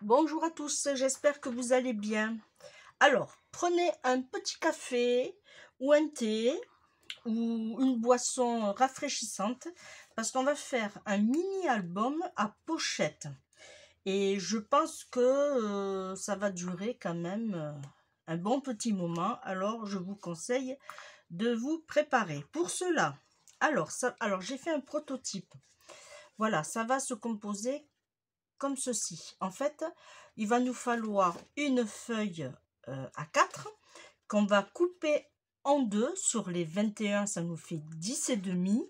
Bonjour à tous, j'espère que vous allez bien. Alors, prenez un petit café ou un thé ou une boisson rafraîchissante parce qu'on va faire un mini-album à pochette. Et je pense que ça va durer quand même un bon petit moment. Alors, je vous conseille de vous préparer. Pour cela, alors j'ai fait un prototype. Voilà, ça va se composer comme ceci. En fait, il va nous falloir une feuille A4 qu'on va couper en deux. Sur les 21, ça nous fait 10 et demi.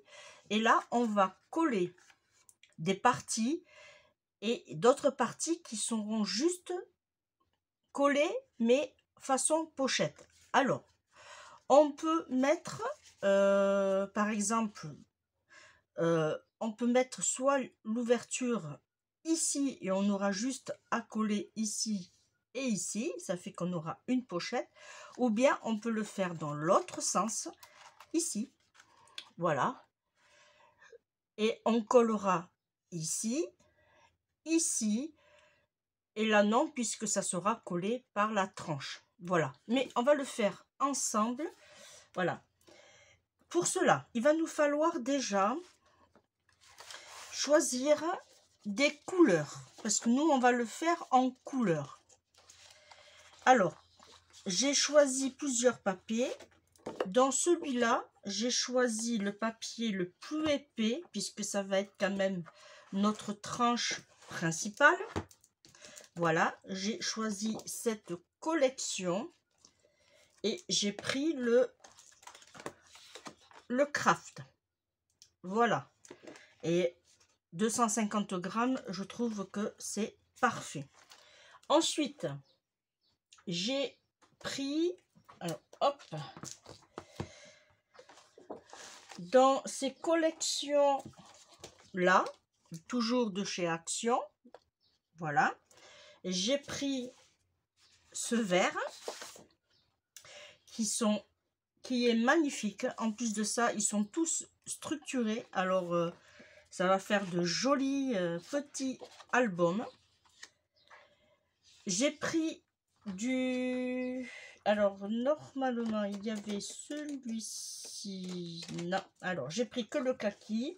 Et là, on va coller des parties et d'autres parties qui seront juste collées, mais façon pochette. Alors, on peut mettre, par exemple, on peut mettre soit l'ouverture ici et on aura juste à coller ici et ici, ça fait qu'on aura une pochette, ou bien on peut le faire dans l'autre sens, ici, voilà, et on collera ici, ici, et là non, puisque ça sera collé par la tranche, voilà, mais on va le faire ensemble, voilà. Pour cela, il va nous falloir déjà choisir des couleurs, parce que nous on va le faire en couleurs. Alors, j'ai choisi plusieurs papiers. Dans celui-là, j'ai choisi le papier le plus épais, puisque ça va être quand même notre tranche principale. Voilà, j'ai choisi cette collection et j'ai pris le Craft. Voilà, et 250 grammes, je trouve que c'est parfait. Ensuite, j'ai pris, alors, hop, dans ces collections là, toujours de chez Action, voilà, j'ai pris ce vert qui est magnifique. En plus de ça, ils sont tous structurés, alors ça va faire de jolis petits albums. J'ai pris alors normalement il y avait celui-ci, non, alors j'ai pris que le kaki,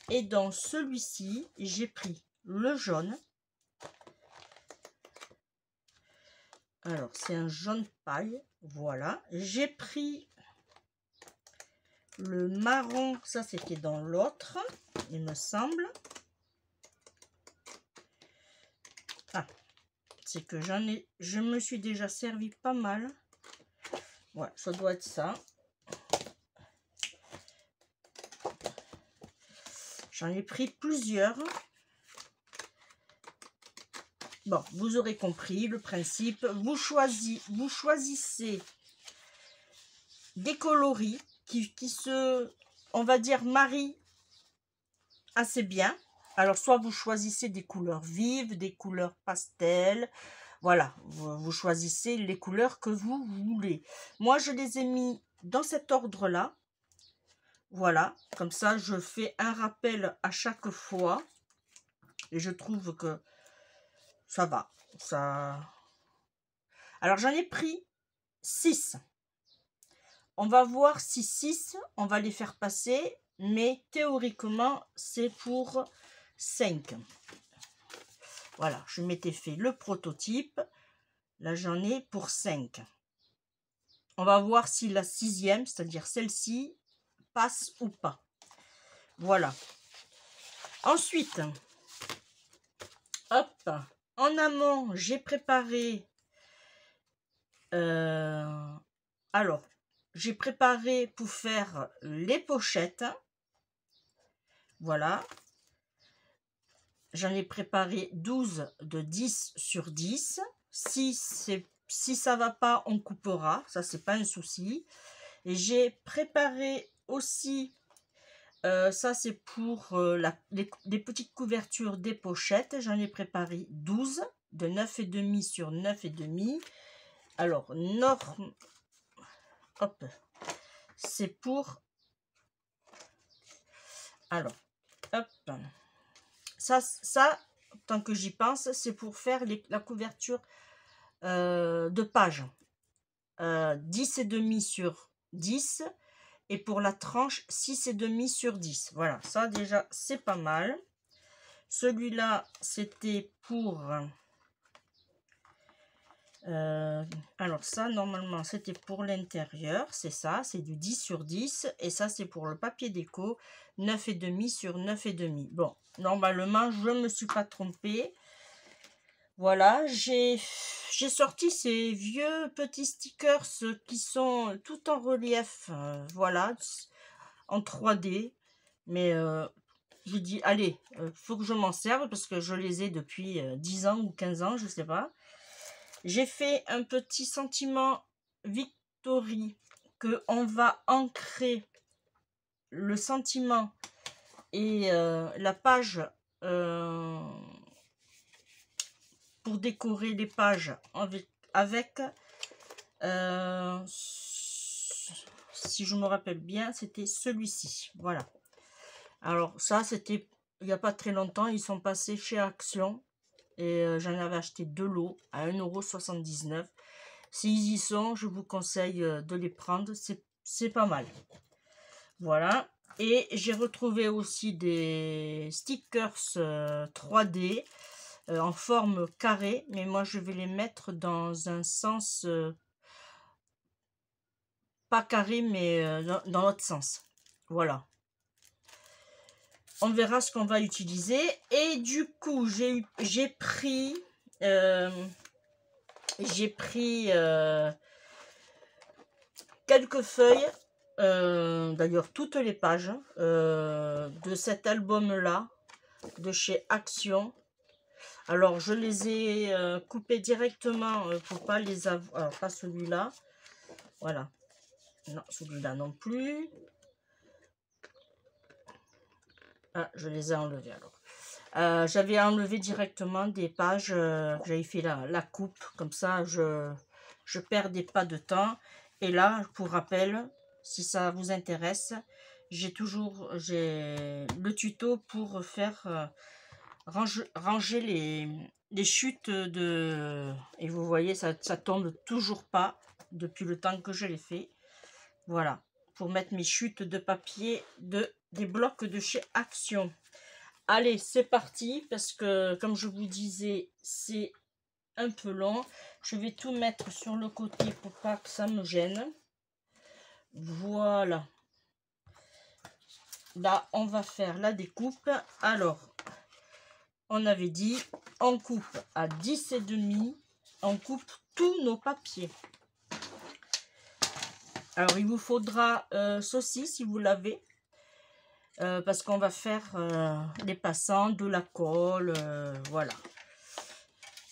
et dans celui-ci j'ai pris le jaune. Alors c'est un jaune paille, voilà. J'ai pris le marron, ça c'était dans l'autre, il me semble. Ah, c'est que je me suis déjà servi pas mal. Ouais, ça doit être ça. J'en ai pris plusieurs. Bon, vous aurez compris le principe. Vous choisissez des coloris qui se, on va dire, marient assez bien. Alors, soit vous choisissez des couleurs vives, des couleurs pastel. Voilà, vous choisissez les couleurs que vous voulez. Moi, je les ai mis dans cet ordre-là. Voilà, comme ça, je fais un rappel à chaque fois. Et je trouve que ça va. Alors, j'en ai pris 6. On va voir si 6, on va les faire passer. Mais théoriquement, c'est pour 5. Voilà, je m'étais fait le prototype. Là, j'en ai pour 5. On va voir si la 6e, c'est-à-dire celle-ci, passe ou pas. Voilà. Ensuite, hop, en amont, j'ai préparé... alors, j'ai préparé pour faire les pochettes. Voilà. J'en ai préparé 12 de 10 sur 10. Si ça va pas, on coupera. Ça, c'est pas un souci. Et j'ai préparé aussi, ça c'est pour les petites couvertures des pochettes. J'en ai préparé 12 de 9,5 sur 9,5. Alors, hop, c'est pour... Alors, hop. Ça, tant que j'y pense, c'est pour faire la couverture de page. 10,5 sur 10. Et pour la tranche, 6,5 sur 10. Voilà, ça déjà, c'est pas mal. Celui-là, c'était pour... alors ça, normalement, c'était pour l'intérieur. C'est ça, c'est du 10 sur 10. Et ça, c'est pour le papier déco. 9,5 sur 9,5. Bon, normalement, je ne me suis pas trompée. Voilà, j'ai sorti ces vieux petits stickers qui sont tout en relief. Voilà, en 3D. Mais je dis, allez, faut que je m'en serve parce que je les ai depuis 10 ans ou 15 ans, je sais pas. J'ai fait un petit sentiment Victory que on va ancrer le sentiment et la page pour décorer les pages avec si je me rappelle bien, c'était celui-ci. Voilà. Alors ça, c'était il n'y a pas très longtemps. Ils sont passés chez Action. Et j'en avais acheté 2 lots à 1,79 €. S'ils y sont, je vous conseille de les prendre. C'est pas mal. Voilà. Et j'ai retrouvé aussi des stickers 3D en forme carrée. Mais moi, je vais les mettre dans un sens pas carré, mais dans l'autre sens. Voilà. On verra ce qu'on va utiliser. Et du coup, j'ai pris quelques feuilles, d'ailleurs toutes les pages de cet album-là, de chez Action. Alors, je les ai coupées directement pour pas les avoir. Alors, pas celui-là. Voilà. Non, celui-là non plus. Ah, je les ai enlevés alors. J'avais enlevé directement des pages, j'avais fait la coupe, comme ça je perdais pas de temps. Et là, pour rappel, si ça vous intéresse, j'ai le tuto pour faire ranger les chutes de... Et vous voyez, ça tombe toujours pas depuis le temps que je l'ai fait. Voilà, pour mettre mes chutes de papier des blocs de chez Action. Allez, c'est parti, parce que, comme je vous disais, c'est un peu long. Je vais tout mettre sur le côté pour pas que ça me gêne. Voilà. Là, on va faire la découpe. Alors, on avait dit, on coupe à 10,5. On coupe tous nos papiers. Alors, il vous faudra ceci, si vous l'avez. Parce qu'on va faire les passants, de la colle, voilà.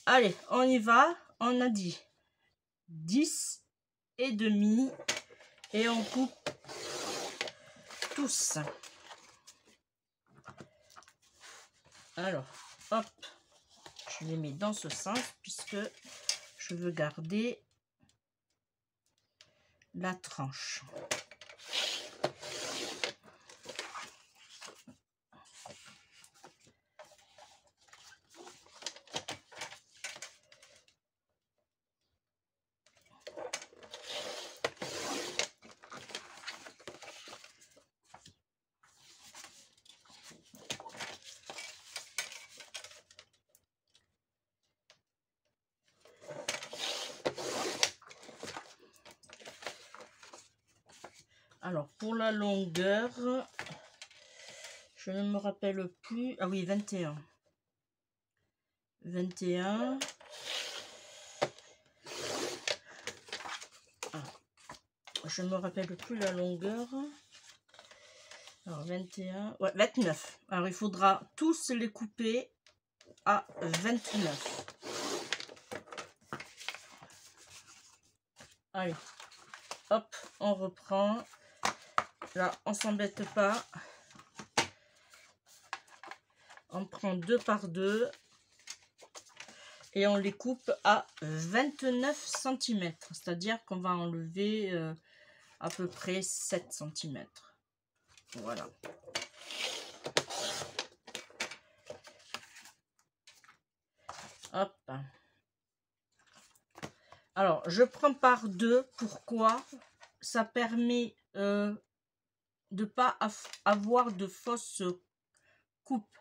Allez, on y va. On a dit 10,5 et on coupe tous. Alors, hop, je les mets dans ce sens puisque je veux garder la tranche. Alors, pour la longueur, je ne me rappelle plus. Ah oui, 21. 21. Ah, je ne me rappelle plus la longueur. Alors, 21. Ouais, 29. Alors, il faudra tous les couper à 29. Allez, hop, on reprend. Là, on s'embête pas. On prend 2 par 2 et on les coupe à 29 cm. C'est-à-dire qu'on va enlever à peu près 7 cm. Voilà. Hop. Alors, je prends par deux. Pourquoi? Ça permet de ne pas avoir de fausses coupes.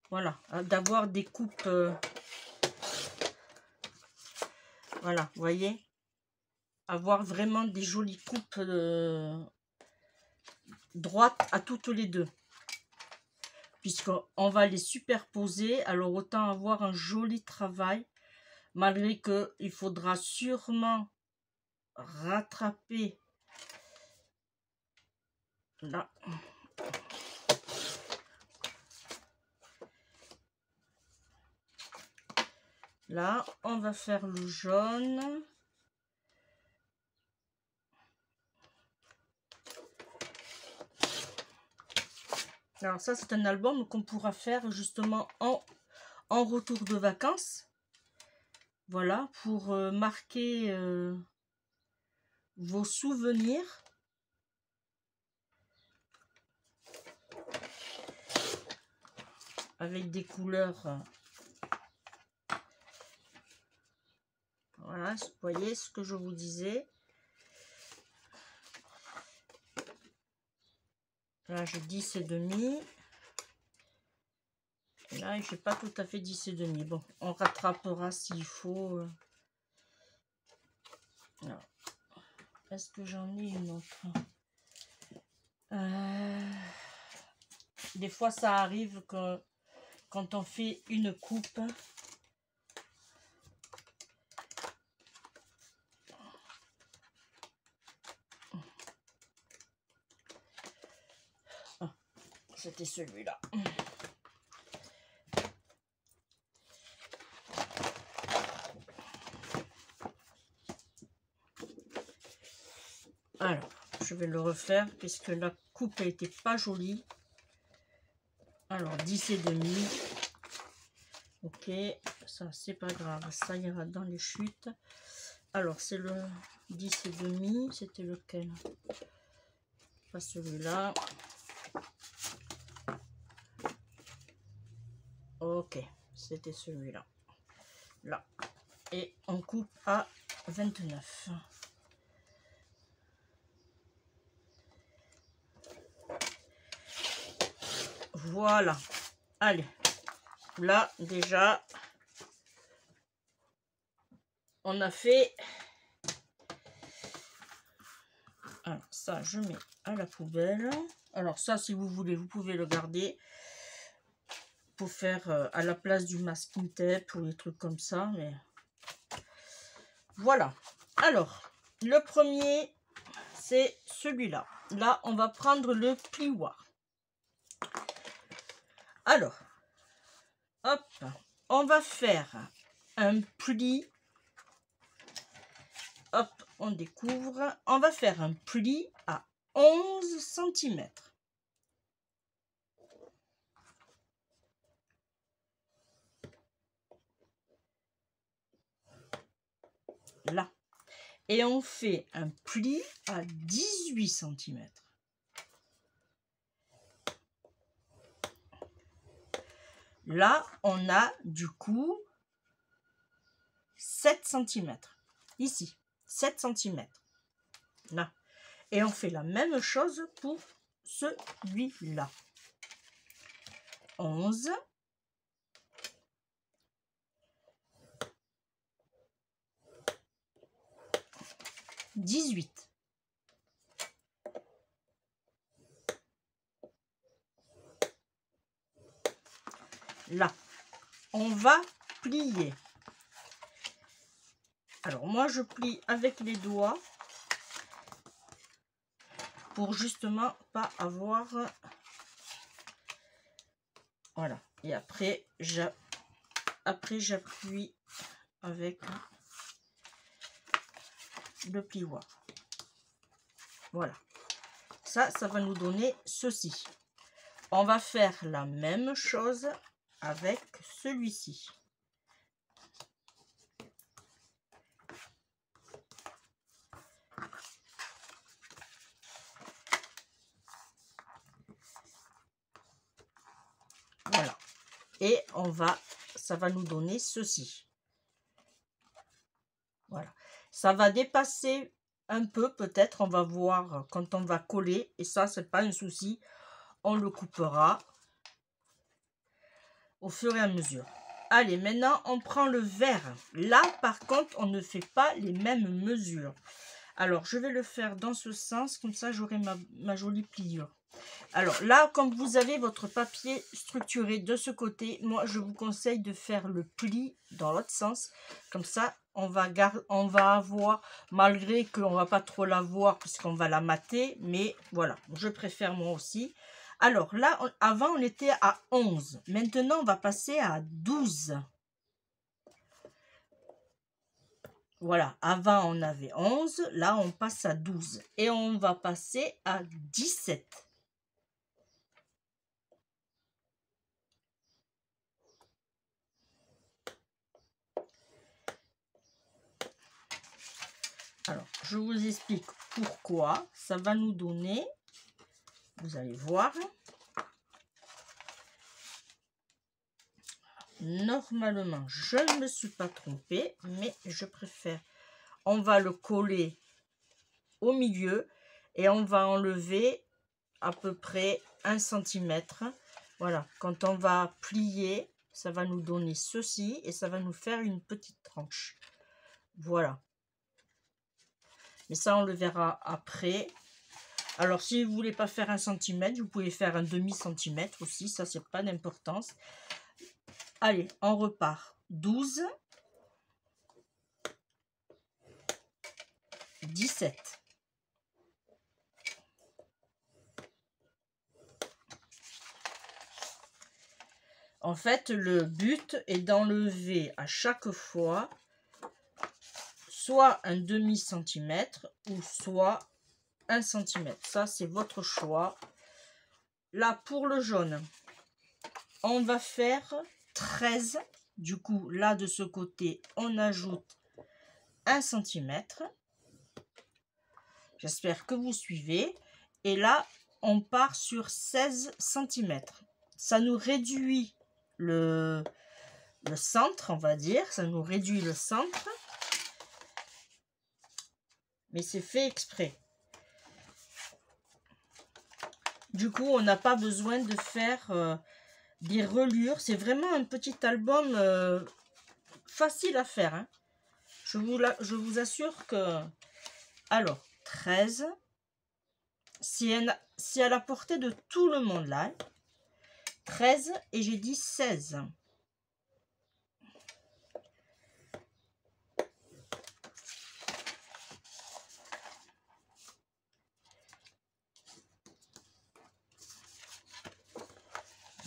Voilà, d'avoir des coupes. Voilà, vous voyez? Avoir vraiment des jolies coupes droites à toutes les deux. Puisqu'on va les superposer, alors autant avoir un joli travail. Malgré que il faudra sûrement rattraper là. Là, on va faire le jaune. Alors ça, c'est un album qu'on pourra faire justement en retour de vacances. Voilà, pour marquer vos souvenirs. Avec des couleurs. Voilà, vous voyez ce que je vous disais. Là, j'ai 10,5. Là, je n'ai pas tout à fait 10,5. Bon, on rattrapera s'il faut. Est-ce que j'en ai une autre? Des fois, ça arrive que quand on fait une coupe, c'était celui-là. Alors, je vais le refaire puisque la coupe n'était pas jolie. Alors, 10,5. Ok, ça c'est pas grave, ça ira dans les chutes. Alors, c'est le 10,5. C'était lequel? Pas celui-là. Ok, c'était celui-là. Là. Et on coupe à 29. Voilà. Allez. Là, déjà, on a fait... Alors, ça, je mets à la poubelle. Alors, ça, si vous voulez, vous pouvez le garder pour faire à la place du masking tape ou des trucs comme ça. Mais voilà. Alors, le premier, c'est celui-là. Là, on va prendre le plioir. Alors, hop, on va faire un pli. Hop, on découvre. On va faire un pli à 11 cm. Là. Et on fait un pli à 18 cm. Là, on a du coup 7 cm. Ici, 7 cm. Là. Et on fait la même chose pour celui-là. 11. 18. Là, on va plier. Alors moi je plie avec les doigts pour justement pas avoir... Voilà. Et après j'appuie avec le plioir. Voilà. Ça va nous donner ceci. On va faire la même chose avec celui-ci. Voilà. Et on va ça va nous donner ceci. Voilà. Ça va dépasser un peu, peut-être, on va voir quand on va coller. Et ça, c'est pas un souci. On le coupera au fur et à mesure. Allez, maintenant, on prend le verre. Là, par contre, on ne fait pas les mêmes mesures. Alors, je vais le faire dans ce sens, comme ça, j'aurai ma jolie pliure. Alors là, comme vous avez votre papier structuré de ce côté, moi, je vous conseille de faire le pli dans l'autre sens. Comme ça, on va avoir, malgré qu'on ne va pas trop la voir, puisqu'on va la mater, mais voilà, je préfère moi aussi. Alors là, avant, on était à 11. Maintenant, on va passer à 12. Voilà, avant, on avait 11. Là, on passe à 12. Et on va passer à 17. Alors, je vous explique pourquoi. Ça va nous donner, vous allez voir, normalement, je ne me suis pas trompée, mais je préfère, on va le coller au milieu et on va enlever à peu près 1 cm. Voilà, quand on va plier, ça va nous donner ceci et ça va nous faire une petite tranche. Voilà. Mais ça, on le verra après. Alors, si vous ne voulez pas faire 1 cm, vous pouvez faire un demi-centimètre aussi. Ça, c'est pas d'importance. Allez, on repart. 12. 17. En fait, le but est d'enlever à chaque fois soit un demi-centimètre ou soit 1 cm. Ça, c'est votre choix. Là, pour le jaune, on va faire 13. Du coup, là, de ce côté, on ajoute 1 cm. J'espère que vous suivez. Et là, on part sur 16 cm. Ça nous réduit le centre, on va dire. Ça nous réduit le centre. Mais c'est fait exprès. Du coup, on n'a pas besoin de faire des reliures. C'est vraiment un petit album facile à faire. Hein. Je vous assure que... Alors, 13. C'est à la portée de tout le monde là. 13 et j'ai dit 16.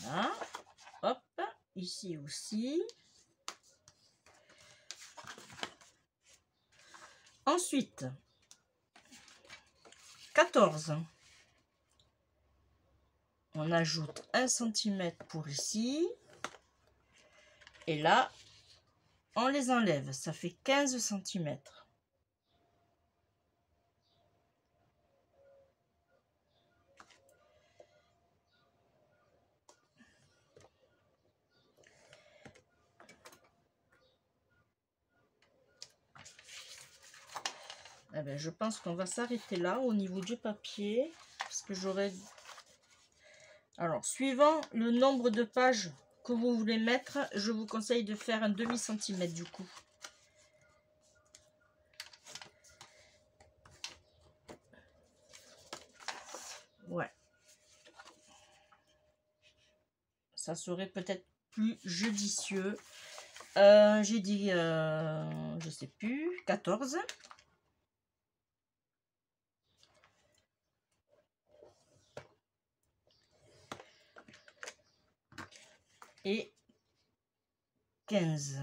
Voilà. Hop, ici aussi. Ensuite, 14. On ajoute 1 cm pour ici. Et là, on les enlève. Ça fait 15 cm. Eh bien, je pense qu'on va s'arrêter là au niveau du papier. Parce que j'aurais... Alors, suivant le nombre de pages que vous voulez mettre, je vous conseille de faire un demi-centimètre du coup. Ouais. Ça serait peut-être plus judicieux. J'ai dit, je sais plus, 14. Et 15.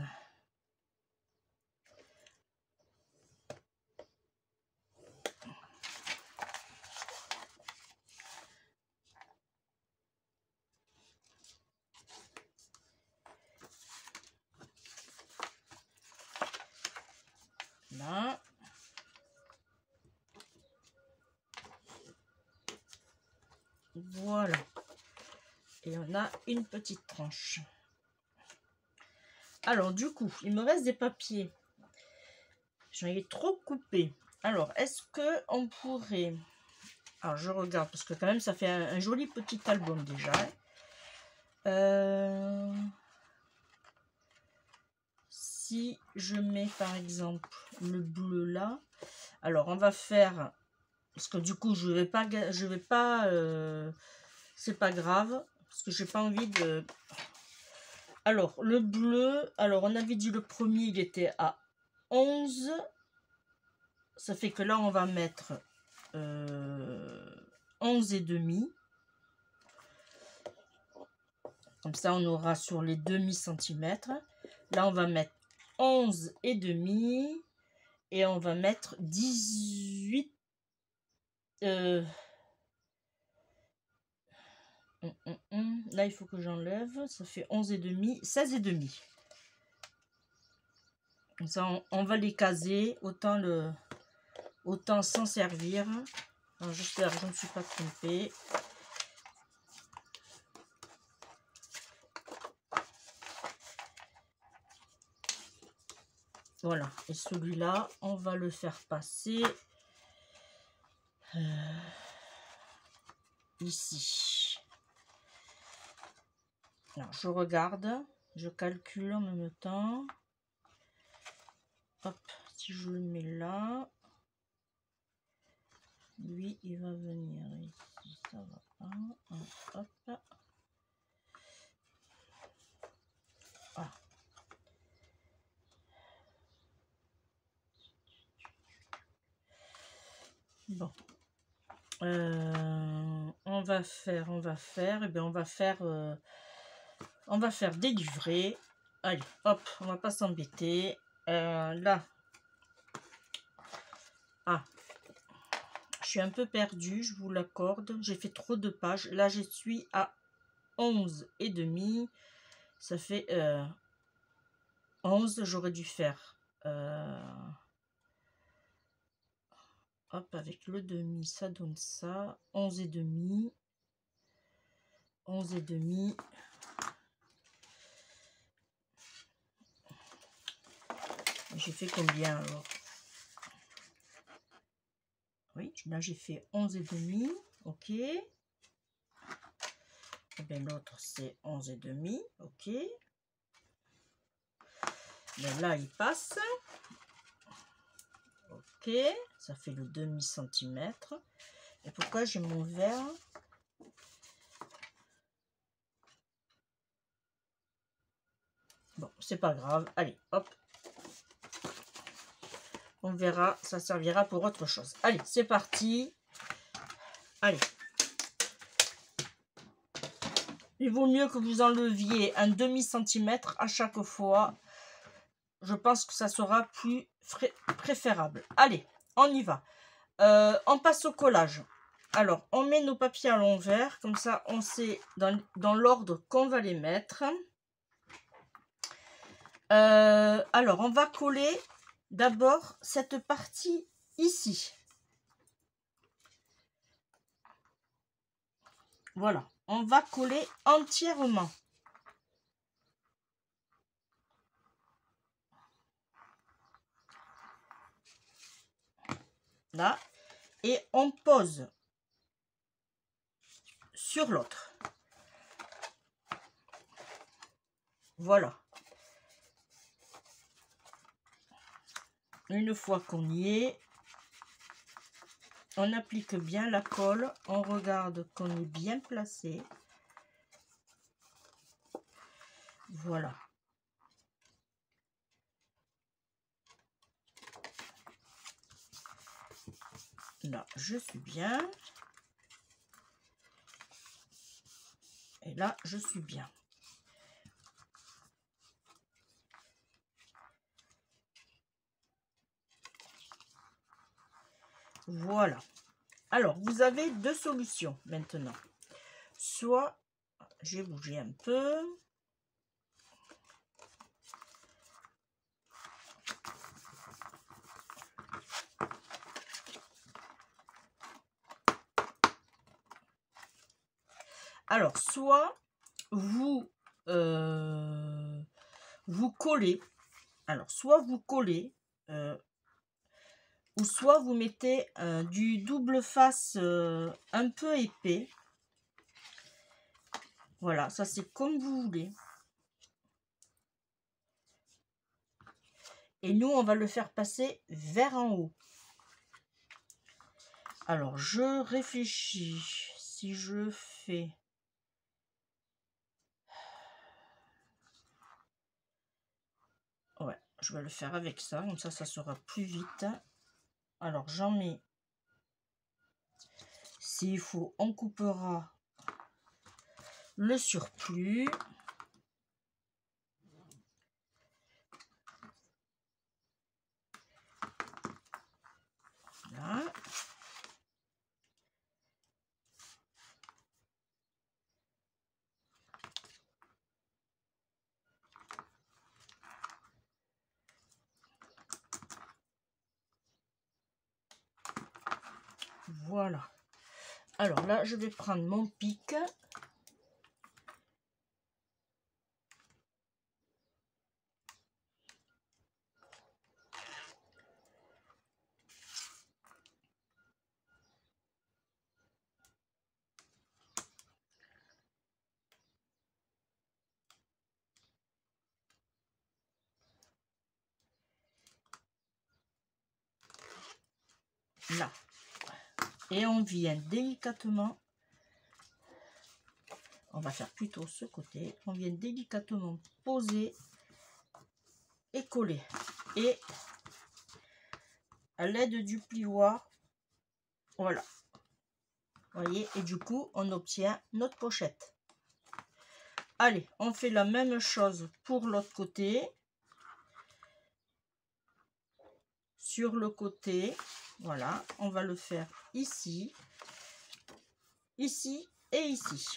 Là. Voilà. Et on a une petite tranche. Alors, du coup, il me reste des papiers. J'en ai trop coupé. Alors, est-ce que on pourrait... Alors, je regarde, parce que quand même, ça fait un joli petit album déjà. Si je mets, par exemple, le bleu là... Alors, on va faire... Parce que du coup, je vais pas... c'est pas grave, parce que j'ai pas envie de... Alors, le bleu... Alors, on avait dit le premier, il était à 11. Ça fait que là, on va mettre 11 et demi. Comme ça, on aura sur les demi-centimètres. Là, on va mettre 11 et demi. Et on va mettre 18. Là, il faut que j'enlève. Ça fait 11 et demi, 16 et demi. Comme ça, on va les caser. Autant s'en servir. J'espère que je ne me suis pas trompée. Voilà. Et celui-là, on va le faire passer ici. Alors, je regarde. Je calcule en même temps. Hop. Si je le mets là. Lui, il va venir ici. Ça va pas. Hop. Ah. Bon. On va faire, et bien on va faire des livrets. Allez, hop, on va pas s'embêter. Là, je suis un peu perdue, je vous l'accorde. J'ai fait trop de pages. Là, je suis à 11 et demi. Ça fait 11. J'aurais dû faire. Hop, avec le demi, ça donne ça. 11 et demi. 11 et demi. J'ai fait combien alors? Oui, là j'ai fait 11 et demi. Ok. Et bien l'autre c'est 11 et demi. Ok. Ben là il passe. Ok. Ça fait le demi-centimètre. Et pourquoi j'ai mon verre? Bon, c'est pas grave. Allez, hop. On verra, ça servira pour autre chose. Allez, c'est parti. Allez. Il vaut mieux que vous enleviez un demi-centimètre à chaque fois. Je pense que ça sera plus préférable. Allez, on y va. On passe au collage. Alors, on met nos papiers à l'envers. Comme ça, on sait dans l'ordre qu'on va les mettre. Alors, on va coller d'abord cette partie ici. Voilà, on va coller entièrement. Là, et on pose sur l'autre. Voilà. Une fois qu'on y est, on applique bien la colle, on regarde qu'on est bien placé. Voilà. Là, je suis bien. Et là, je suis bien. Voilà. Alors, vous avez deux solutions maintenant. Soit, j'ai bougé un peu. Alors, soit vous vous collez. Alors, soit vous collez, ou soit vous mettez du double face un peu épais. Voilà, ça c'est comme vous voulez. Et nous, on va le faire passer vers en haut. Alors, je réfléchis. Si je fais... Ouais, je vais le faire avec ça. Comme ça sera plus vite. Alors, j'en mets... S'il faut, on coupera le surplus. Voilà. Voilà. Alors là, je vais prendre mon pic. Là. Et on vient délicatement, on va faire plutôt ce côté, on vient délicatement poser et coller. Et à l'aide du plioir, voilà. Voyez, et du coup, on obtient notre pochette. Allez, on fait la même chose pour l'autre côté. Sur le côté, voilà, on va le faire ici, ici et ici.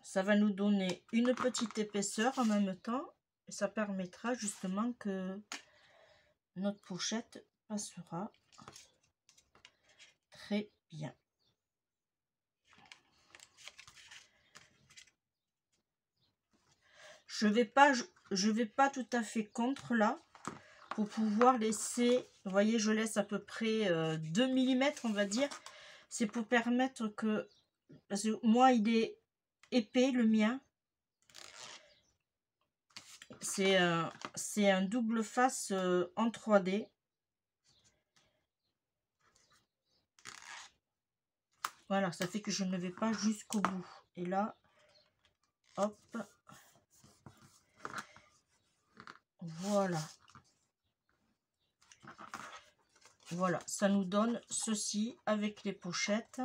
Ça va nous donner une petite épaisseur en même temps. Et ça permettra justement que notre pochette passera très bien. Je vais pas tout à fait contre là pour pouvoir laisser, vous voyez, je laisse à peu près 2 mm on va dire. C'est pour permettre que, parce que moi il est épais le mien. C'est un double face en 3D. Voilà, ça fait que je ne vais pas jusqu'au bout. Et là, hop. Voilà. Voilà, ça nous donne ceci avec les pochettes.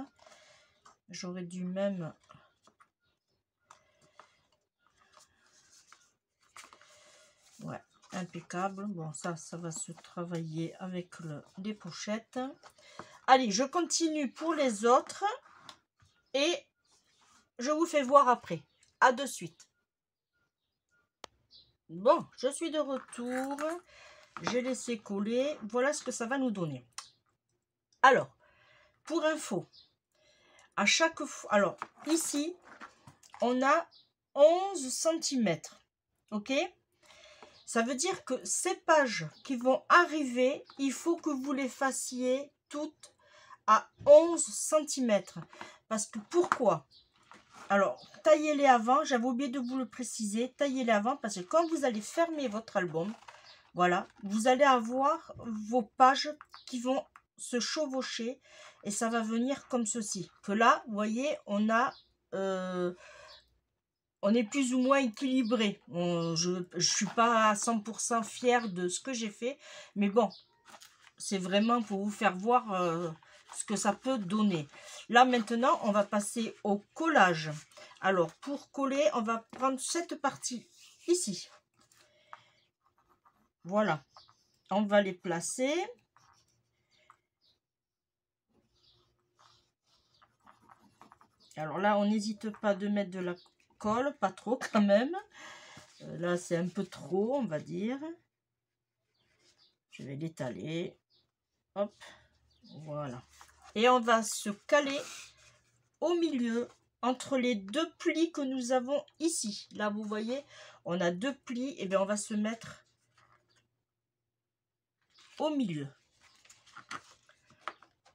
J'aurais dû même... Ouais, impeccable. Bon, ça va se travailler avec les pochettes. Allez, je continue pour les autres. Et je vous fais voir après. À de suite. Bon, je suis de retour. J'ai laissé coller. Voilà ce que ça va nous donner. Alors, pour info, à chaque fois... Alors, ici, on a 11 cm. Ok? Ça veut dire que ces pages qui vont arriver, il faut que vous les fassiez toutes à 11 cm. Parce que pourquoi? Alors, taillez-les avant. J'avais oublié de vous le préciser. Taillez-les avant parce que quand vous allez fermer votre album, voilà, vous allez avoir vos pages qui vont se chevaucher et ça va venir comme ceci. Que là, vous voyez, on est plus ou moins équilibré. Je ne suis pas à 100% fière de ce que j'ai fait, mais bon, c'est vraiment pour vous faire voir ce que ça peut donner. Là, maintenant, on va passer au collage. Alors, pour coller, on va prendre cette partie ici. Voilà. On va les placer. Alors là, on n'hésite pas de mettre de la colle, pas trop quand même. Là, c'est un peu trop, on va dire. Je vais l'étaler. Hop, voilà. Et on va se caler au milieu, entre les deux plis que nous avons ici. Là, vous voyez, on a deux plis. Et bien, on va se mettre au milieu.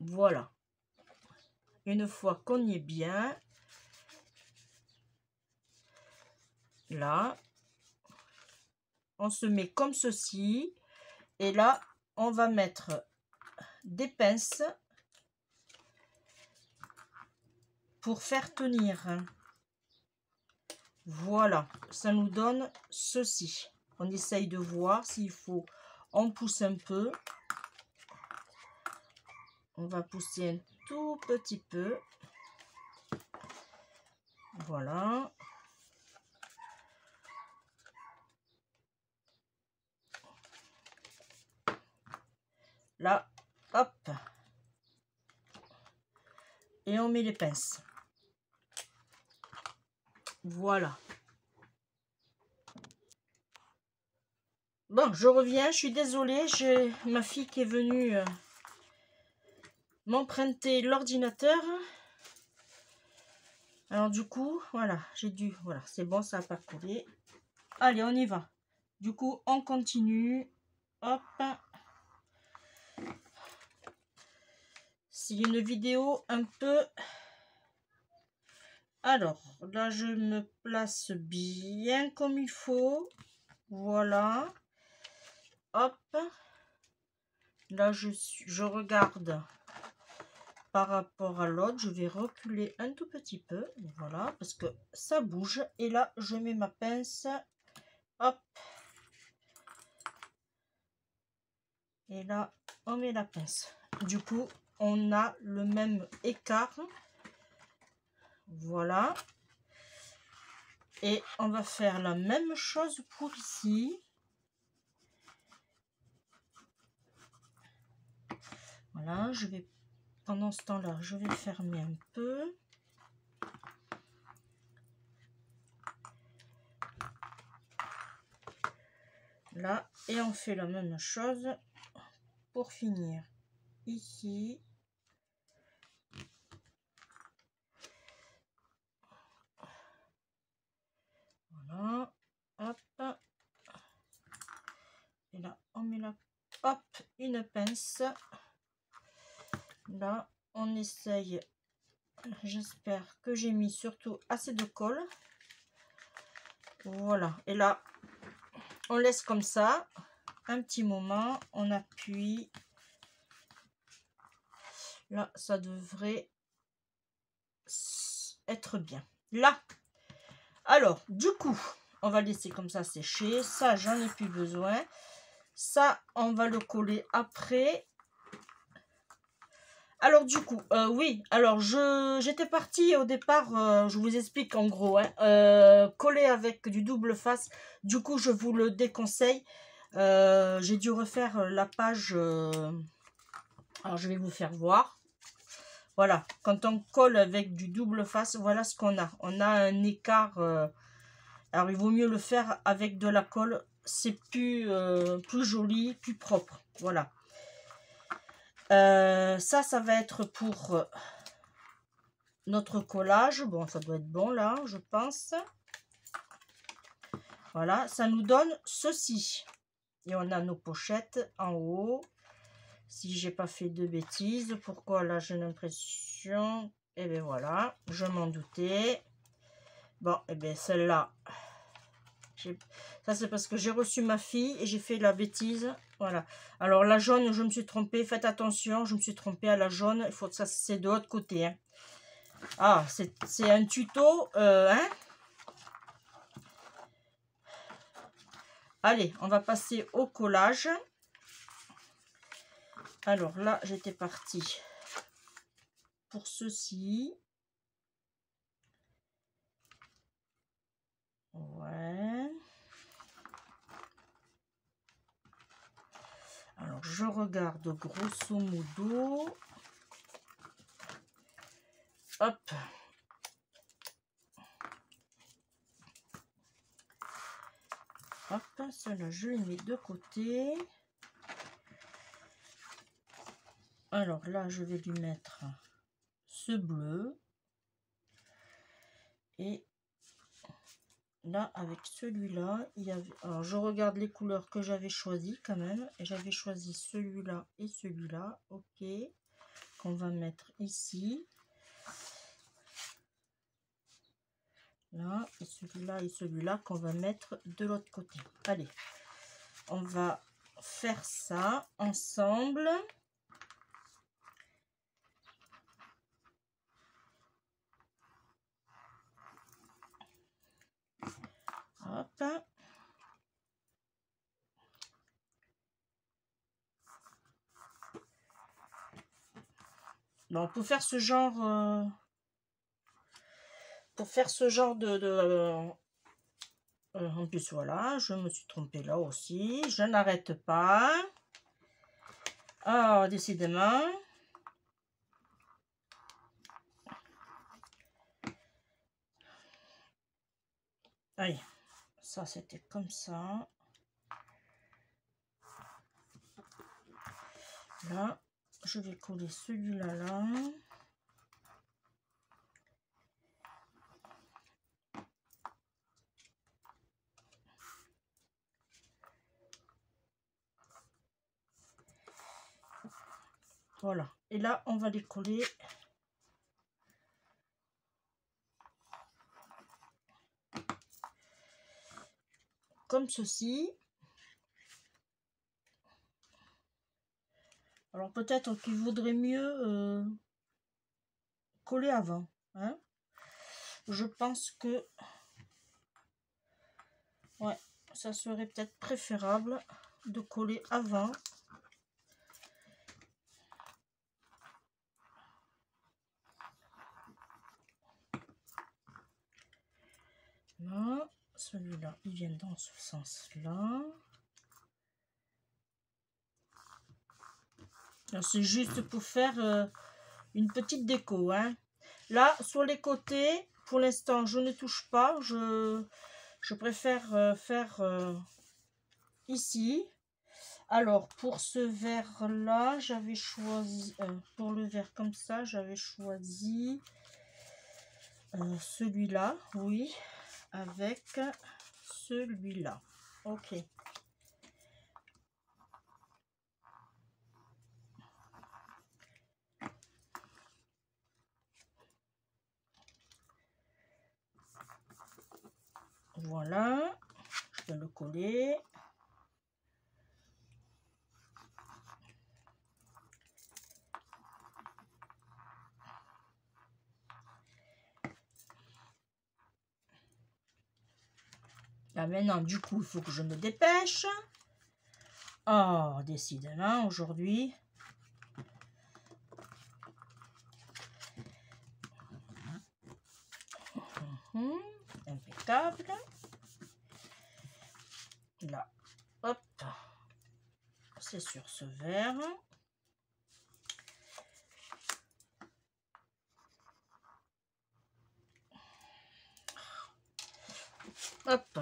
Voilà. Une fois qu'on y est bien, là, on se met comme ceci. Et là, on va mettre des pinces pour faire tenir. Voilà, ça nous donne ceci. On essaye de voir s'il faut, on pousse un peu. On va pousser un tout petit peu. Voilà. Là, hop. Et on met les pinces. Voilà. Bon, je reviens, je suis désolée, j'ai ma fille qui est venue m'emprunter l'ordinateur. Alors du coup, voilà, j'ai dû, voilà, c'est bon, ça n'a pas coulé. Allez, on y va. Du coup, on continue. Hop. C'est une vidéo un peu... Alors, là, je me place bien comme il faut. Voilà. Hop. Là, je regarde par rapport à l'autre. Je vais reculer un tout petit peu. Voilà, parce que ça bouge. Et là, je mets ma pince. Hop. Et là, on met la pince. Du coup, on a le même écart. Voilà. Et on va faire la même chose pour ici. Voilà, je vais, pendant ce temps-là, je vais fermer un peu. Là, et on fait la même chose pour finir ici. Voilà, hop. Et là, on met la, hop, une pince. Là, on essaye, j'espère que j'ai mis surtout assez de colle. Voilà, et là, on laisse comme ça un petit moment, on appuie. Là, ça devrait être bien. Là, alors, du coup, on va laisser comme ça sécher. Ça, j'en ai plus besoin. Ça, on va le coller après. Alors, du coup, oui. Alors, j'étais partie au départ, je vous explique en gros, hein, coller avec du double face. Du coup, je vous le déconseille. J'ai dû refaire la page. Alors, je vais vous faire voir. Voilà, quand on colle avec du double face, voilà ce qu'on a. On a un écart. Alors, il vaut mieux le faire avec de la colle. C'est plus joli, plus propre. Voilà. Ça va être pour notre collage. Bon, ça doit être bon là, je pense. Voilà, ça nous donne ceci. Et on a nos pochettes en haut. Si j'ai pas fait de bêtises, pourquoi là j'ai l'impression... Et bien voilà, je m'en doutais. Bon, et bien celle-là, ça c'est parce que j'ai reçu ma fille et j'ai fait la bêtise. Voilà. Alors la jaune, je me suis trompée. Faites attention, je me suis trompée à la jaune. Il faut que ça, c'est de l'autre côté. Hein. Ah, c'est un tuto. Hein. Allez, on va passer au collage. Alors là, j'étais partie pour ceci. Ouais. Alors, je regarde grosso modo. Hop. Hop, cela je les mets de côté. Alors là, je vais lui mettre ce bleu. Et là, avec celui-là, il y avait... Alors, je regarde les couleurs que j'avais choisies quand même. Et j'avais choisi celui-là et celui-là. Ok. Qu'on va mettre ici. Là, et celui-là qu'on va mettre de l'autre côté. Allez, on va faire ça ensemble. Hop. Donc, pour faire ce genre... en plus, voilà, je me suis trompée là aussi. Je n'arrête pas. Ah, décidément. Allez, ça c'était comme ça. Là, je vais coller celui-là là. Voilà. Et là, on va les coller comme ceci. Alors peut-être qu'il vaudrait mieux coller avant. Hein. Je pense que ouais, ça serait peut-être préférable de coller avant. Là, celui-là, il vient dans ce sens-là. C'est juste pour faire une petite déco. Hein. Là, sur les côtés, pour l'instant, je ne touche pas. Je préfère faire ici. Alors, pour ce vert-là, j'avais choisi... pour le vert comme ça, j'avais choisi celui-là, oui, avec celui-là. Ok. Voilà, je vais le coller. Là maintenant, du coup, il faut que je me dépêche. Oh, décidément, aujourd'hui. Impeccable. Là, hop, c'est sur ce vert. Hop,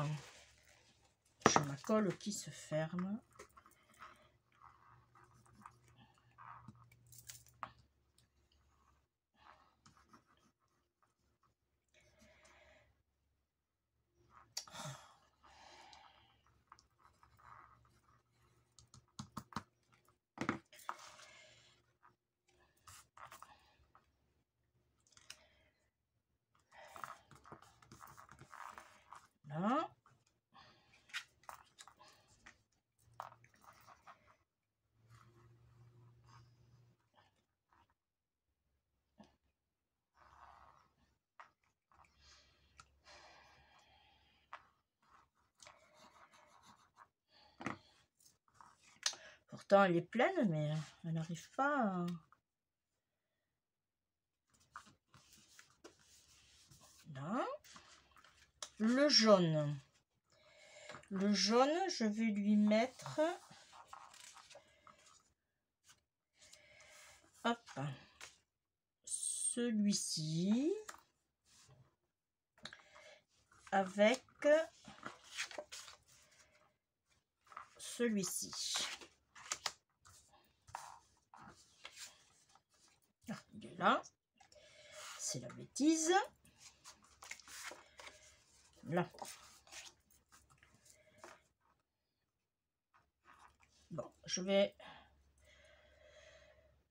j'ai ma colle qui se ferme. Là. Pourtant, elle est pleine, mais elle n'arrive pas à... Là. Le jaune. Le jaune, je vais lui mettre... Hop. Celui-ci. Avec celui-ci. Voilà. C'est la bêtise. Là. Bon, je vais...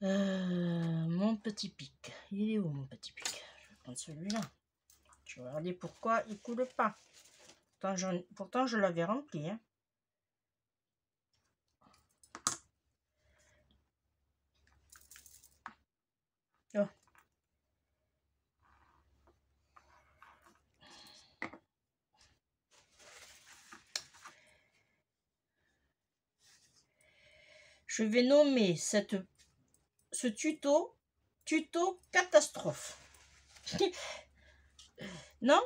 mon petit pic. Il est où mon petit pic? Je vais prendre celui-là. Je vais regarder pourquoi il coule pas. Pourtant je l'avais rempli. Hein. Oh. Je vais nommer ce tuto catastrophe. Non?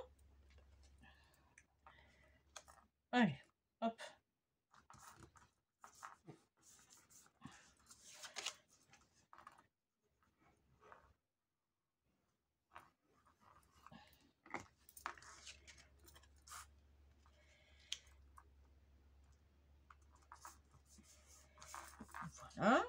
Allez, hop. Voilà.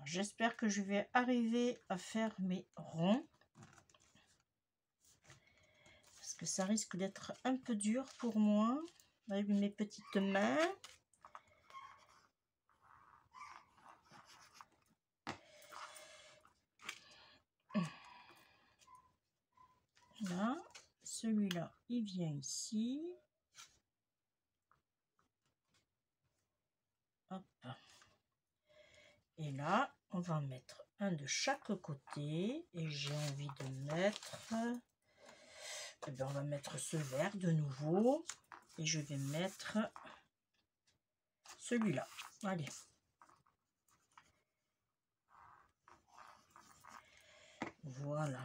J'espère que je vais arriver à faire mes ronds. Parce que ça risque d'être un peu dur pour moi. Avec mes petites mains. Là, celui-là, il vient ici. Hop. Et là, on va en mettre un de chaque côté. Et j'ai envie de mettre... Eh bien, on va mettre ce vert de nouveau. Et je vais mettre celui-là. Allez. Voilà.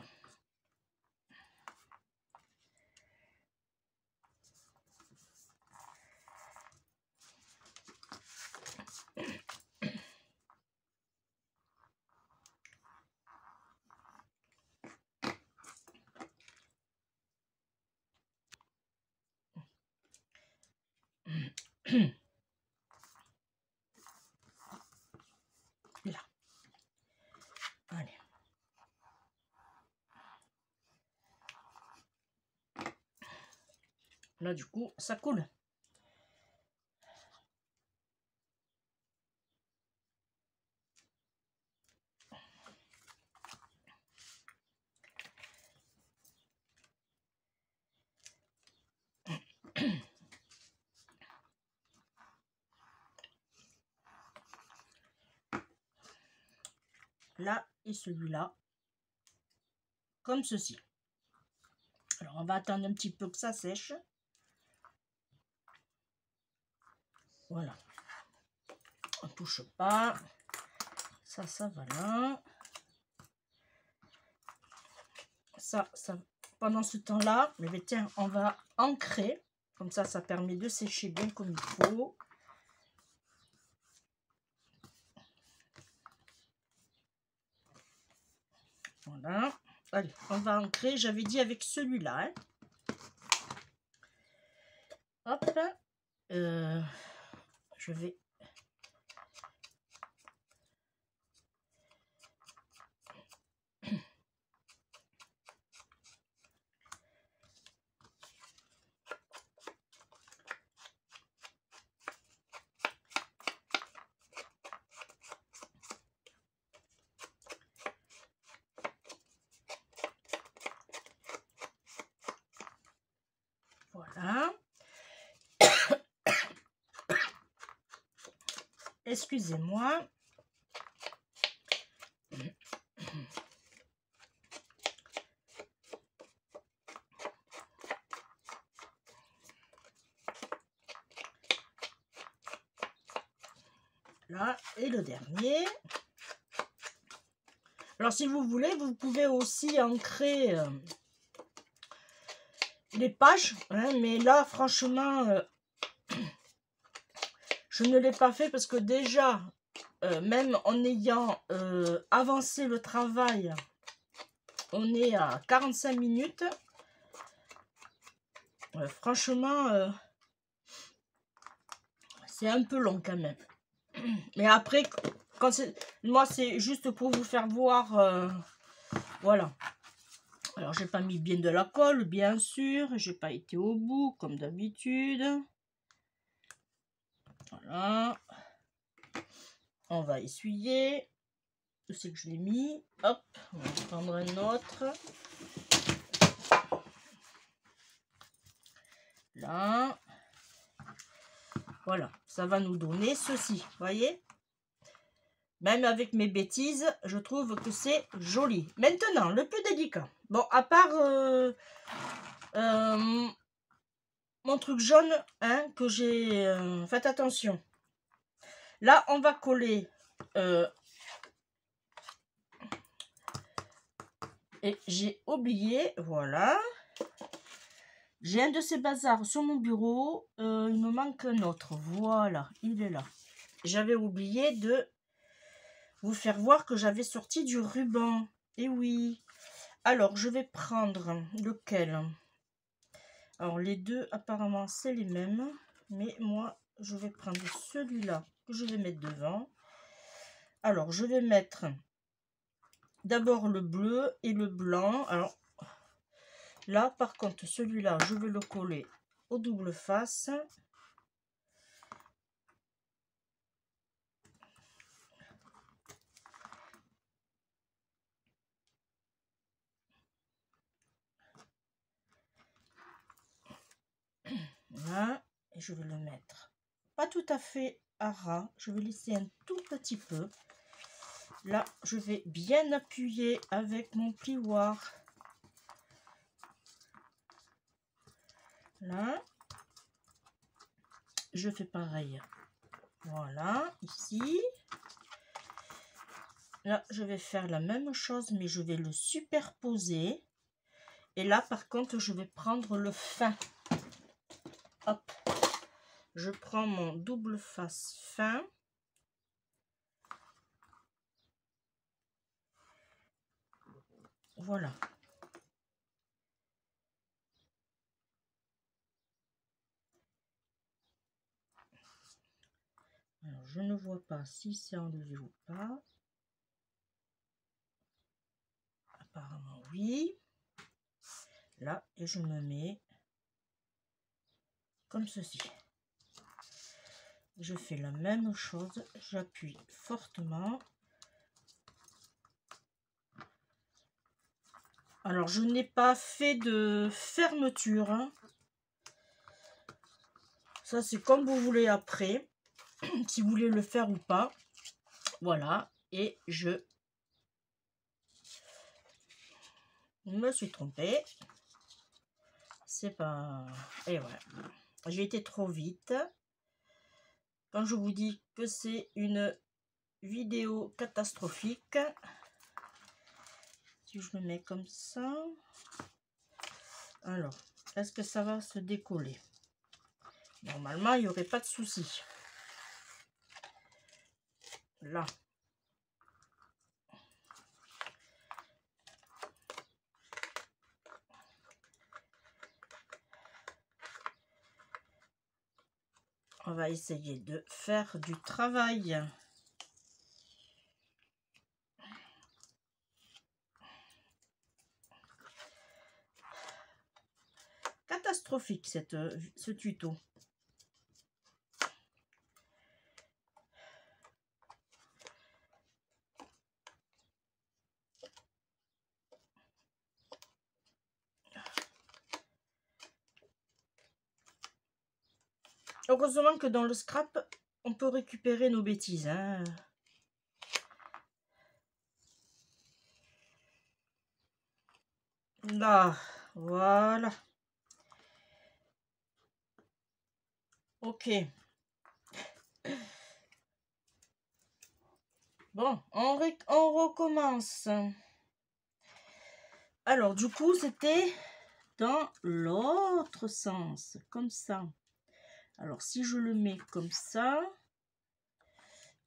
Là. Allez. Là, du coup, ça coule. Là et celui-là, comme ceci. Alors, on va attendre un petit peu que ça sèche. Voilà. On touche pas. Ça va là. Ça, pendant ce temps-là, tiens, on va ancrer. Comme ça permet de sécher bien comme il faut. Voilà. Allez, on va ancrer. J'avais dit avec celui-là. Hein. Hop. Je vais... Voilà. Excusez-moi. Là, et le dernier. Alors, si vous voulez, vous pouvez aussi ancrer les pages. Hein, mais là, franchement, je ne l'ai pas fait parce que déjà, même en ayant avancé le travail on est à 45 minutes. Franchement, c'est un peu long quand même. Mais après, quand moi, c'est juste pour vous faire voir. Voilà. Alors, j'ai pas mis bien de la colle, bien sûr. J'ai pas été au bout, comme d'habitude. Voilà. On va essuyer. Je sais que je l'ai mis. Hop, on va prendre un autre. Là. Voilà, ça va nous donner ceci, voyez. Même avec mes bêtises, je trouve que c'est joli. Maintenant, le plus délicat. Bon, à part mon truc jaune, hein, que j'ai... faites attention. Là, on va coller... et j'ai oublié, voilà. J'ai un de ces bazars sur mon bureau. Il me manque un autre. Voilà, il est là. J'avais oublié de vous faire voir que j'avais sorti du ruban. Et oui. Alors, je vais prendre lequel? Alors, les deux, apparemment, c'est les mêmes. Mais moi, je vais prendre celui-là que je vais mettre devant. Alors, je vais mettre d'abord le bleu et le blanc. Alors, là, par contre, celui-là, je vais le coller au double face. Voilà. Et je vais le mettre pas tout à fait à ras. Je vais laisser un tout petit peu. Là, je vais bien appuyer avec mon plioir. Là. Je fais pareil. Voilà, ici. Là, je vais faire la même chose, mais je vais le superposer. Et là, par contre, je vais prendre le fin. Hop. Je prends mon double face fin. Voilà. Alors, je ne vois pas si c'est enlevé ou pas. Apparemment, oui. Là, et je me mets comme ceci. Je fais la même chose. J'appuie fortement. Alors, je n'ai pas fait de fermeture. Hein. Ça, c'est comme vous voulez après. Si vous voulez le faire ou pas. Voilà. Et je me suis trompée. C'est pas... Et voilà. J'ai été trop vite. Quand je vous dis que c'est une vidéo catastrophique. Si je le mets comme ça. Alors, est-ce que ça va se décoller? Normalement, il n'y aurait pas de souci. Là. On va essayer de faire du travail. Catastrophique ce tuto. Heureusement que dans le scrap, on peut récupérer nos bêtises. Hein. Là, voilà. Ok. Bon, on recommence. Alors, du coup, c'était dans l'autre sens, comme ça. Alors, si je le mets comme ça,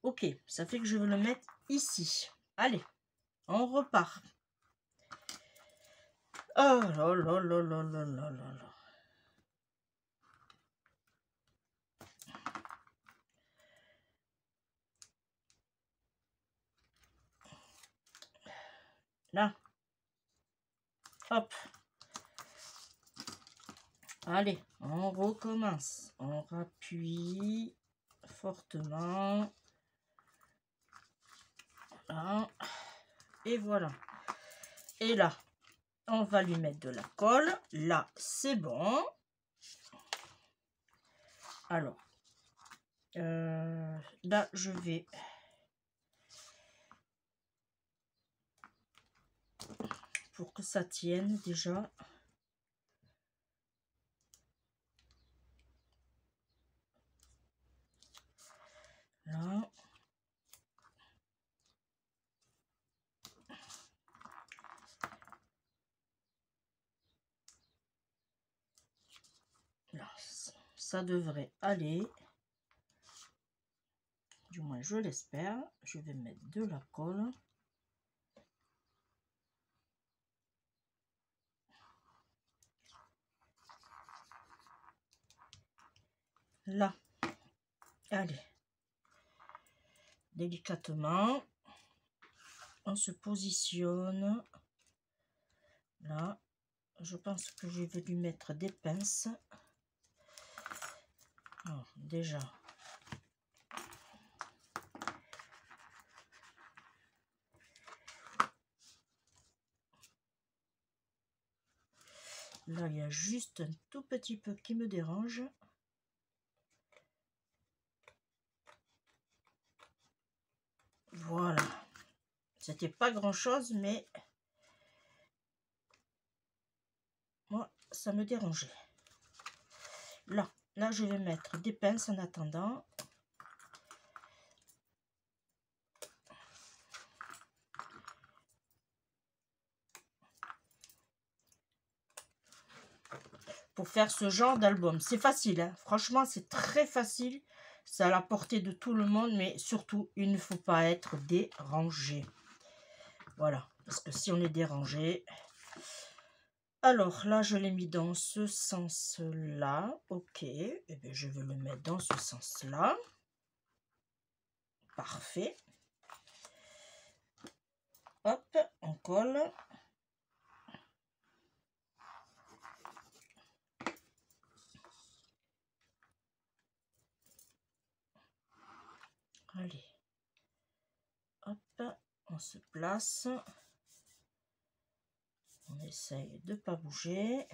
ok, ça fait que je vais le mettre ici. Allez, on repart. Oh là là là là là là là là. Là. Hop. Allez, on recommence. On rappuie fortement. Voilà. Et voilà. Et là, on va lui mettre de la colle. Là, c'est bon. Alors, là, je vais... Pour que ça tienne déjà. Là. Là, ça devrait aller. Du moins, je l'espère. Je vais mettre de la colle. Là. Allez. Délicatement. On se positionne. Là. Je pense que je vais lui mettre des pinces. Alors, déjà. Là, il y a juste un tout petit peu qui me dérange. Voilà. C'était pas grand-chose, mais moi, ça me dérangeait. Là, je vais mettre des pinces en attendant. Pour faire ce genre d'album. C'est facile, hein. Franchement, c'est très facile. C'est à la portée de tout le monde, mais surtout, il ne faut pas être dérangé. Voilà, parce que si on est dérangé... Alors, là, je l'ai mis dans ce sens-là. Ok, et bien, je vais le mettre dans ce sens-là. Parfait. Hop, on colle. Allez. Hop, on se place. On essaye de ne pas bouger.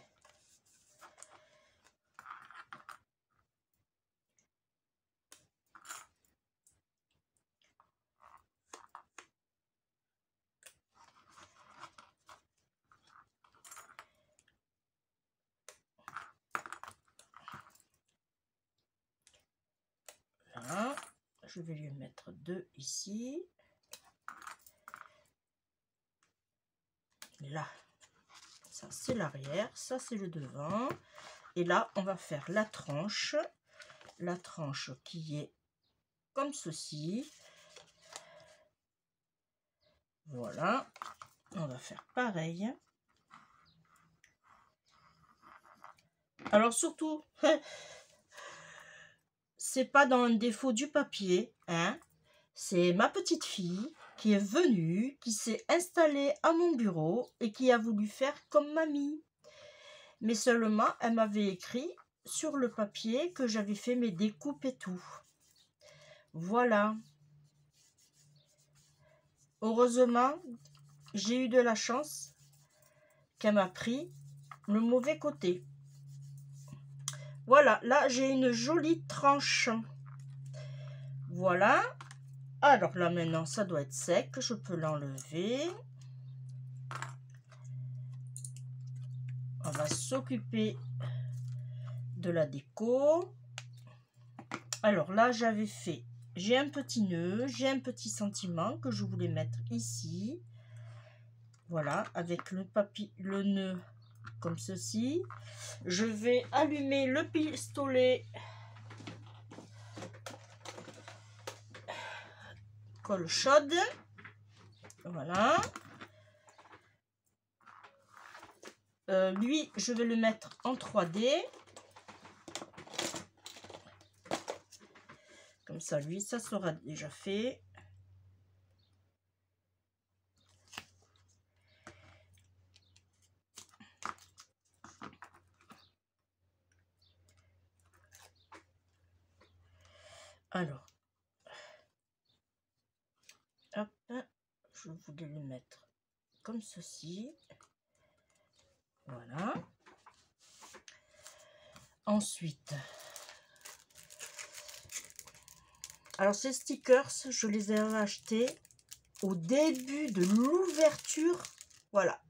Là, je vais lui mettre deux ici. Là, ça c'est l'arrière, ça c'est le devant. Et là, on va faire la tranche qui est comme ceci. Voilà, on va faire pareil. Alors surtout, c'est pas dans le défaut du papier, hein. C'est ma petite fille qui est venue, qui s'est installée à mon bureau et qui a voulu faire comme mamie. Mais seulement, elle m'avait écrit sur le papier que j'avais fait mes découpes et tout. Voilà. Heureusement, j'ai eu de la chance qu'elle m'a pris le mauvais côté. Voilà, là, j'ai une jolie tranche. Voilà. Alors là, maintenant, ça doit être sec. Je peux l'enlever. On va s'occuper de la déco. Alors là, j'avais fait... J'ai un petit nœud, j'ai un petit sentiment que je voulais mettre ici. Voilà, avec le nœud comme ceci. Je vais allumer le pistolet. Colle chaude. Voilà. lui, je vais le mettre en 3D. Comme ça, lui, ça sera déjà fait. Alors, hop, je voulais le mettre comme ceci. Voilà. Ensuite, alors ces stickers, je les ai achetés au début de l'ouverture, voilà,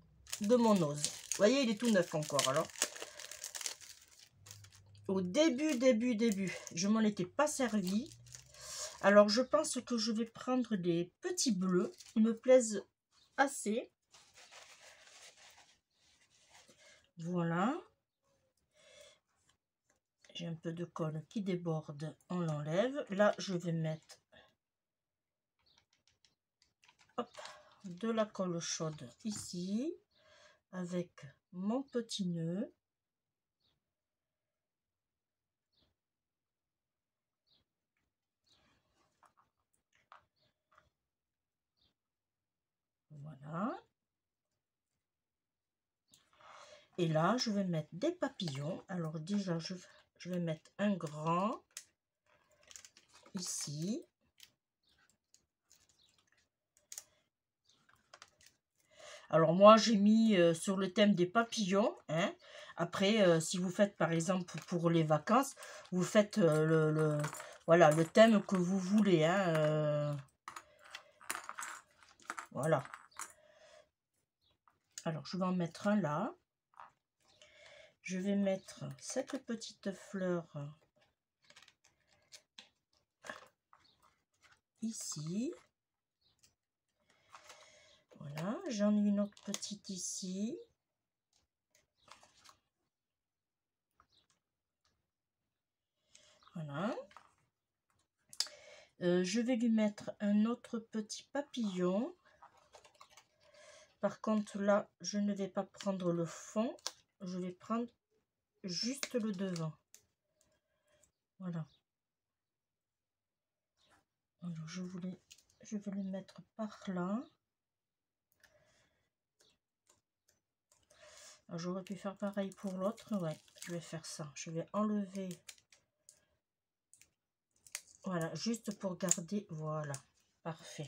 de mon ose. Vous voyez, il est tout neuf encore, alors. Au début, je m'en étais pas servi. Alors, je pense que je vais prendre des petits bleus. Ils me plaisent assez. Voilà. J'ai un peu de colle qui déborde, on l'enlève. Là, je vais mettre hop, de la colle chaude ici, avec mon petit nœud. Voilà. Et là, je vais mettre des papillons. Alors déjà, je vais mettre un grand ici. Alors moi, j'ai mis sur le thème des papillons. Hein. Après, si vous faites par exemple pour les vacances, vous faites voilà, le thème que vous voulez. Hein, voilà. Alors, je vais en mettre un là. Je vais mettre cette petite fleur ici. Voilà, j'en ai une autre petite ici. Voilà. Je vais lui mettre un autre petit papillon. Par contre, là, je ne vais pas prendre le fond. Je vais prendre juste le devant. Voilà. Alors, je vais le mettre par là. J'aurais pu faire pareil pour l'autre. Ouais, je vais faire ça. Je vais enlever. Voilà, juste pour garder. Voilà, parfait.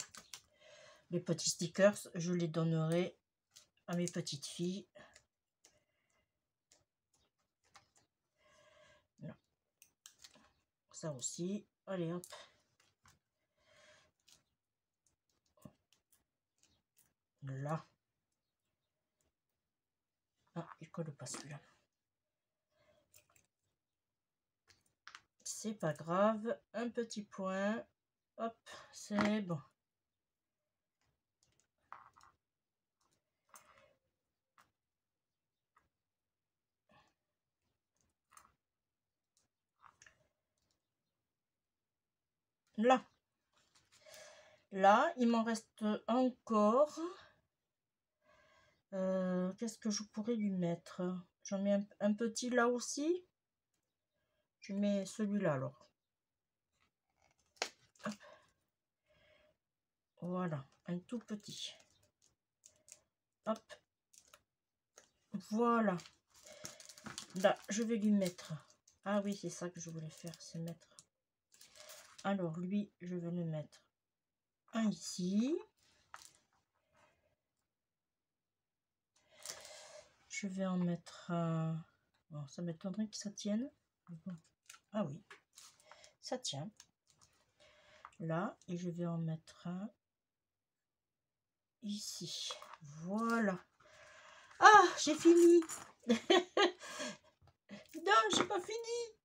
Les petits stickers, je les donnerai à mes petites filles. Non. Ça aussi. Allez, hop. Là. Ah, il colle pas celui-là. C'est pas grave. Un petit point. Hop, c'est bon. Là. Là, il m'en reste encore. Qu'est-ce que je pourrais lui mettre? J'en mets un petit là aussi. Je mets celui-là alors. Hop. Voilà, un tout petit. Hop. Voilà. Là, je vais lui mettre. Ah oui, c'est ça que je voulais faire, c'est mettre. Alors, lui, je vais le mettre un ici. Je vais en mettre un. Bon, ça m'étonnerait que ça tienne. Ah oui, ça tient. Là, et je vais en mettre un ici. Voilà. Ah, j'ai fini. Non, j'ai pas fini.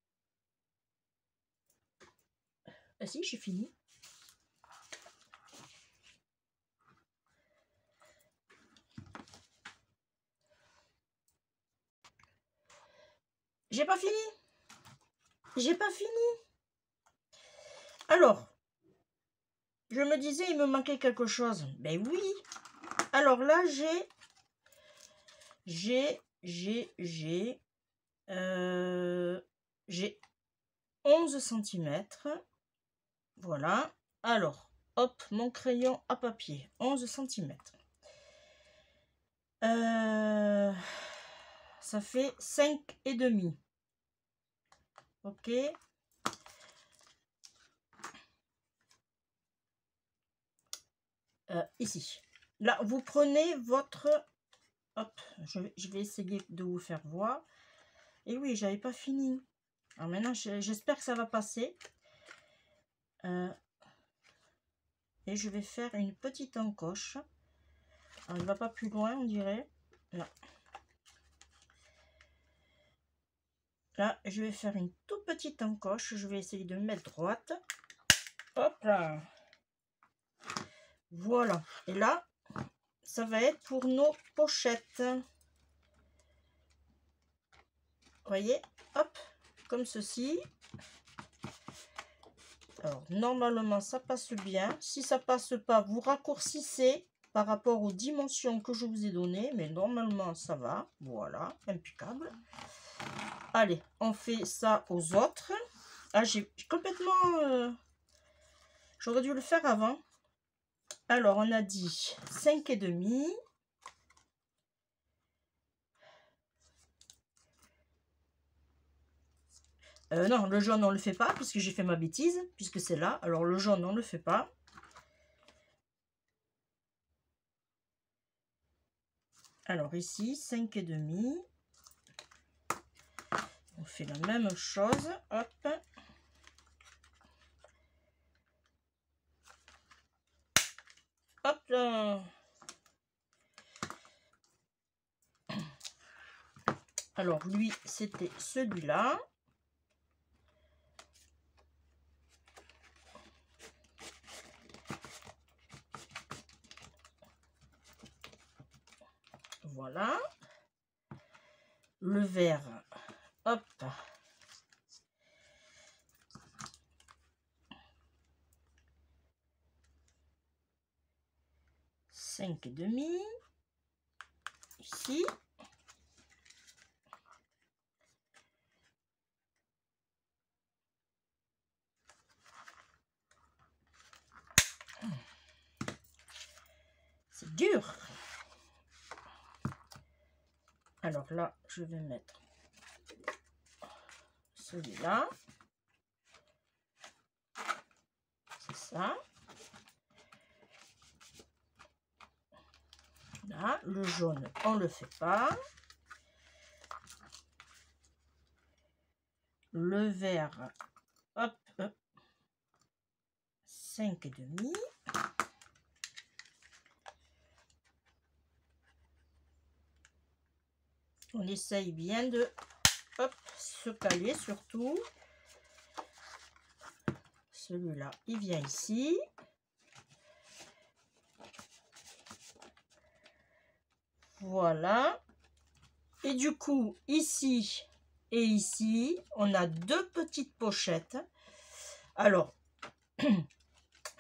Ah si, j'ai fini. J'ai pas fini. J'ai pas fini. Alors, je me disais, il me manquait quelque chose. Ben oui. Alors là, j'ai j'ai 11 cm. Voilà. Alors, hop, mon crayon à papier, 11 cm. Ça fait 5,5. Ok. Ici. Là, vous prenez votre... Hop, je vais essayer de vous faire voir. Et oui, j'avais pas fini. Alors maintenant, j'espère que ça va passer. Et je vais faire une petite encoche. Alors, il ne va pas plus loin, on dirait. Là. Là, je vais faire une toute petite encoche. Je vais essayer de me mettre droite. Hop là. Voilà. Et là, ça va être pour nos pochettes. Vous voyez? Hop, comme ceci. Alors, normalement, ça passe bien. Si ça passe pas, vous raccourcissez par rapport aux dimensions que je vous ai données. Mais normalement, ça va. Voilà, impeccable. Allez, on fait ça aux autres. Ah, j'ai complètement... J'aurais dû le faire avant. Alors, on a dit 5,5. Non, le jaune, on le fait pas, puisque j'ai fait ma bêtise, puisque c'est là. Alors, le jaune, on le fait pas. Alors, ici, 5,5. On fait la même chose. Hop. Hop là. Alors, lui, c'était celui-là. Voilà. Le vert. Hop. Cinq et demi. Ici. C'est dur. Alors là, je vais mettre celui-là. C'est ça. Là, le jaune, on ne le fait pas. Le vert, hop, hop. 5,5. On essaye bien de hop, se caler surtout. Celui-là, il vient ici. Voilà. Et du coup, ici et ici, on a deux petites pochettes. Alors,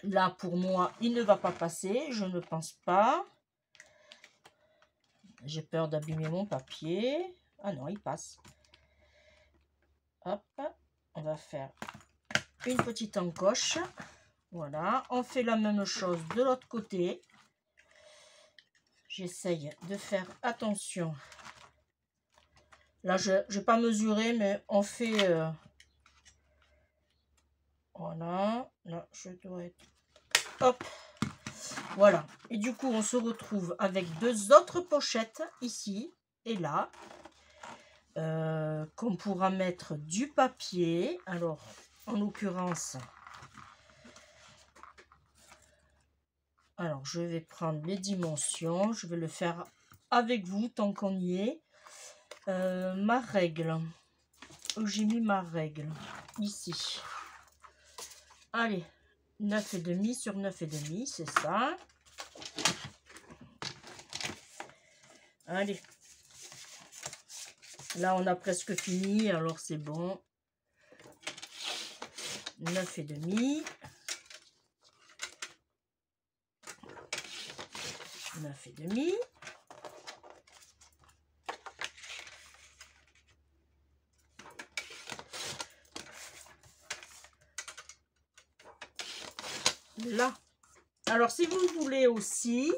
là, pour moi, il ne va pas passer. Je ne pense pas. J'ai peur d'abîmer mon papier. Ah non, il passe. Hop, on va faire une petite encoche. Voilà, on fait la même chose de l'autre côté. J'essaye de faire attention. Là, je ne vais pas mesurer, mais on fait... voilà, là, je dois être... Hop, voilà. Et du coup, on se retrouve avec deux autres pochettes, ici et là, qu'on pourra mettre du papier. Alors, en l'occurrence... Alors, je vais prendre les dimensions. Je vais le faire avec vous tant qu'on y est. Ma règle. J'ai mis ma règle ici. Allez, 9,5 sur 9,5, c'est ça. Allez. Là, on a presque fini, alors c'est bon. 9,5. 9,5. là. Alors, si vous voulez aussi,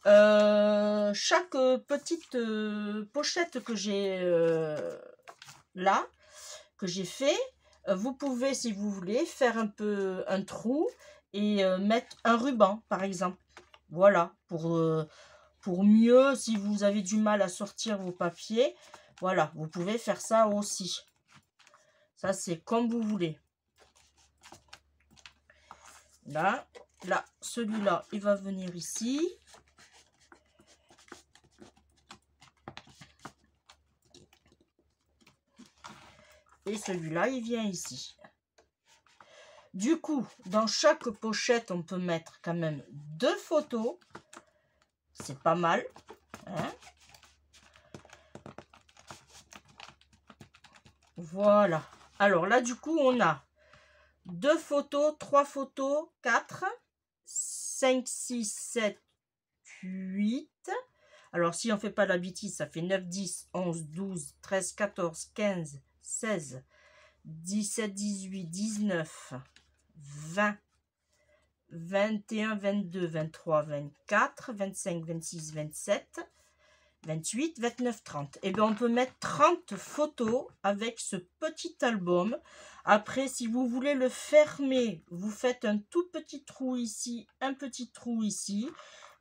chaque petite pochette que j'ai là, que j'ai fait, vous pouvez, si vous voulez, faire un peu un trou et mettre un ruban, par exemple. Voilà, pour mieux, si vous avez du mal à sortir vos papiers, voilà, vous pouvez faire ça aussi. Ça, c'est comme vous voulez. Là, celui-là, il va venir ici. Et celui-là, il vient ici. Du coup, dans chaque pochette, on peut mettre quand même 2 photos. C'est pas mal. Hein? Voilà. Alors là, du coup, on a 2 photos, 3 photos, 4, 5, 6, 7, 8. Alors, si on ne fait pas la bêtise, ça fait 9, 10, 11, 12, 13, 14, 15, 16, 17, 18, 19, 20, 21, 22, 23, 24, 25, 26, 27, 28, 29, 30. Et bien, on peut mettre 30 photos avec ce petit album. Après, si vous voulez le fermer, vous faites un tout petit trou ici, un petit trou ici,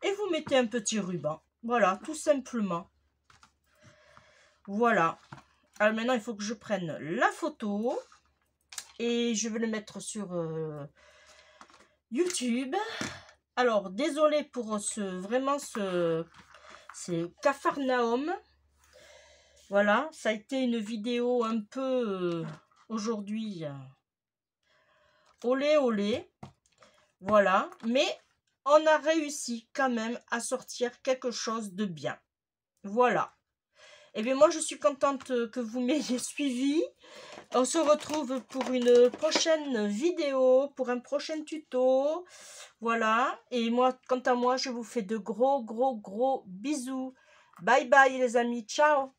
et vous mettez un petit ruban. Voilà, tout simplement. Voilà. Alors maintenant, il faut que je prenne la photo et je vais le mettre sur YouTube. Alors, désolé pour c'est Capharnaüm. Voilà, ça a été une vidéo un peu aujourd'hui. Olé, olé. Voilà, mais on a réussi quand même à sortir quelque chose de bien. Voilà. Et bien moi, je suis contente que vous m'ayez suivi. On se retrouve pour une prochaine vidéo, pour un prochain tuto. Voilà. Et moi, quant à moi, je vous fais de gros bisous. Bye bye les amis. Ciao.